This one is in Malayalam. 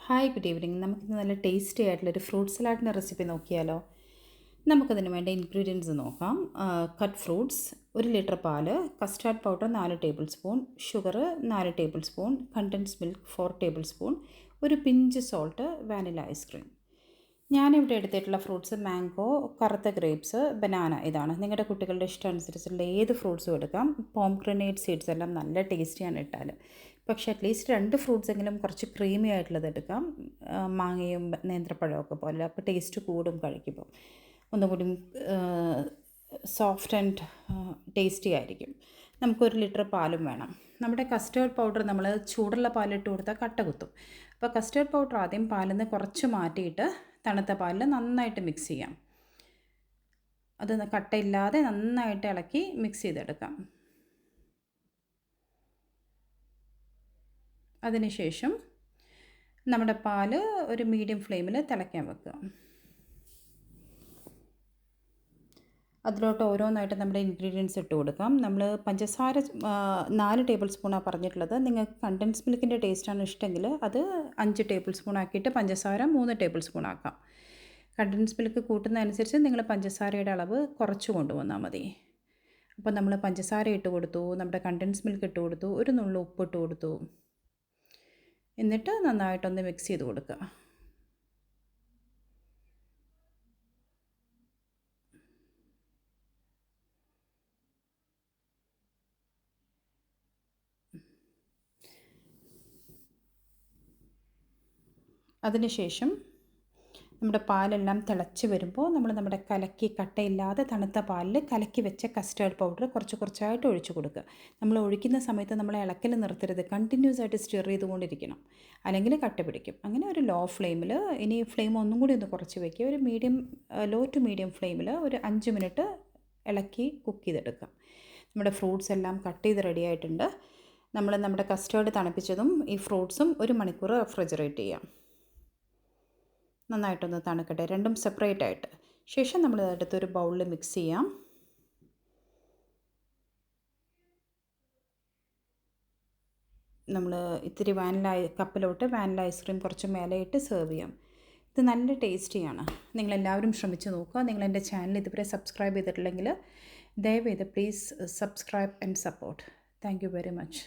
Hi good evening. നമുക്കിന്ന് നല്ല ടേസ്റ്റി ആയിട്ടുള്ളൊരു ഫ്രൂട്ട് സലാഡിൻ്റെ റെസിപ്പി നോക്കിയാലോ. നമുക്കതിന് വേണ്ട ഇൻഗ്രീഡിയൻസ് നോക്കാം. കട്ട് ഫ്രൂട്ട്സ് 1 ലിറ്റർ പാല്, custard powder 4 table spoon, sugar 4 table spoon, condensed milk 4 table spoon, ഒരു പിഞ്ച് സോൾട്ട്, വാനില ഐസ്ക്രീം. ഞാനിവിടെ എടുത്തിട്ടുള്ള ഫ്രൂട്ട്സ് മാംഗോ, കറുത്ത ഗ്രേപ്സ്, ബനാന. ഇതാണ് നിങ്ങളുടെ കുട്ടികളുടെ ഇഷ്ടം അനുസരിച്ചുള്ള ഏത് ഫ്രൂട്ട്സും എടുക്കാം. പോംഗ്രനേറ്റ് സീഡ്സ് എല്ലാം നല്ല ടേസ്റ്റിയാണ് ഇട്ടാൽ. പക്ഷേ അറ്റ്ലീസ്റ്റ് 2 ഫ്രൂട്ട്സ് എങ്കിലും കുറച്ച് ക്രീമി ആയിട്ടുള്ളത് എടുക്കാം. മാങ്ങയും നേന്ത്രപ്പഴവും ഒക്കെ പോലെ. അപ്പോൾ ടേസ്റ്റ് കൂടും കഴിക്കുമ്പോൾ. ഒന്നുകൂടി സോഫ്റ്റ് ആൻഡ് ടേസ്റ്റി ആയിരിക്കും. നമുക്ക് 1 ലിറ്റർ പാലും വേണം. നമ്മുടെ കസ്റ്റേർഡ് പൗഡർ നമ്മൾ ചൂടുള്ള പാലിട്ട് കൊടുത്താൽ കട്ട കുത്തും. അപ്പോൾ കസ്റ്റേർഡ് പൗഡർ ആദ്യം പാലിൽ നിന്ന് കുറച്ച് മാറ്റിയിട്ട് തണുത്ത പാലിൽ നന്നായിട്ട് മിക്സ് ചെയ്യാം. അത് കട്ടയില്ലാതെ നന്നായിട്ട് ഇളക്കി മിക്സ് ചെയ്തെടുക്കാം. അതിനുശേഷം നമ്മുടെ പാല് ഒരു മീഡിയം ഫ്ലെയിമിൽ തിളയ്ക്കാൻ വെക്കുക. അതിലോട്ട് ഓരോന്നായിട്ട് നമ്മുടെ ഇൻഗ്രീഡിയൻസ് ഇട്ട് കൊടുക്കാം. നമ്മൾ പഞ്ചസാര 4 ടേബിൾ സ്പൂണാണ് പറഞ്ഞിട്ടുള്ളത്. നിങ്ങൾക്ക് കണ്ടൻസ് മിൽക്കിൻ്റെ ടേസ്റ്റാണ് ഇഷ്ടമെങ്കിൽ അത് 5 ടേബിൾ സ്പൂൺ ആക്കിയിട്ട് പഞ്ചസാര 3 ടേബിൾ സ്പൂൺ ആക്കാം. കണ്ടൻസ് മിൽക്ക് കൂട്ടുന്നതനുസരിച്ച് നിങ്ങൾ പഞ്ചസാരയുടെ അളവ് കുറച്ച് കൊണ്ടുവന്നാൽ മതി. അപ്പോൾ നമ്മൾ പഞ്ചസാര ഇട്ട് കൊടുത്തു, നമ്മുടെ കണ്ടൻസ് മിൽക്ക് ഇട്ട് കൊടുത്തു, ഒരു നുള്ളു ഉപ്പ് ഇട്ട് കൊടുത്തു. എന്നിട്ട് നന്നായിട്ടൊന്ന് മിക്സ് ചെയ്ത് കൊടുക്കുക. അതിനുശേഷം നമ്മുടെ പാലെല്ലാം തിളച്ച് വരുമ്പോൾ നമ്മുടെ കലക്കി കട്ടയില്ലാതെ തണുത്ത പാലിൽ കലക്കി വെച്ച കസ്റ്റേർഡ് പൗഡർ കുറച്ച് കുറച്ചായിട്ട് ഒഴിച്ചു കൊടുക്കുക. നമ്മൾ ഒഴിക്കുന്ന സമയത്ത് നമ്മൾ ഇളക്കൽ നിർത്തരുത്, കണ്ടിന്യൂസ് ആയിട്ട് സ്റ്റിർ ചെയ്തുകൊണ്ടിരിക്കണം, അല്ലെങ്കിൽ കട്ട പിടിക്കും. അങ്ങനെ ഒരു ലോ ഫ്ലെയിമിൽ, ഇനി ഫ്ലെയിം ഒന്നും കൂടി ഒന്ന് കുറച്ച് വയ്ക്കുക. ഒരു ലോ ടു മീഡിയം ഫ്ലെയിമിൽ ഒരു 5 മിനിറ്റ് ഇളക്കി കുക്ക് ചെയ്തെടുക്കാം. നമ്മുടെ ഫ്രൂട്ട്സ് എല്ലാം കട്ട് ചെയ്ത് റെഡി ആയിട്ടുണ്ട്. നമ്മുടെ കസ്റ്റേർഡ് തണുപ്പിച്ചതും ഈ ഫ്രൂട്ട്സും 1 മണിക്കൂർ റെഫ്രിജറേറ്റ് ചെയ്യാം. നന്നായിട്ടൊന്ന് തണുക്കട്ടെ, രണ്ടും സെപ്പറേറ്റ് ആയിട്ട്. ശേഷം നമ്മൾ എടുത്തൊരു ബൗളിൽ മിക്സ് ചെയ്യാം. നമ്മൾ ഇത്തിരി കപ്പിലോട്ട് വാനില ഐസ്ക്രീം കുറച്ച് മേലെയിട്ട് സെർവ് ചെയ്യാം. ഇത് നല്ല ടേസ്റ്റിയാണ്. നിങ്ങളെല്ലാവരും ശ്രമിച്ച് നോക്കുക. നിങ്ങളെൻ്റെ ചാനൽ ഇതുവരെ സബ്സ്ക്രൈബ് ചെയ്തിട്ടില്ലെങ്കിൽ ദയവേത് please subscribe and support. Thank you very much.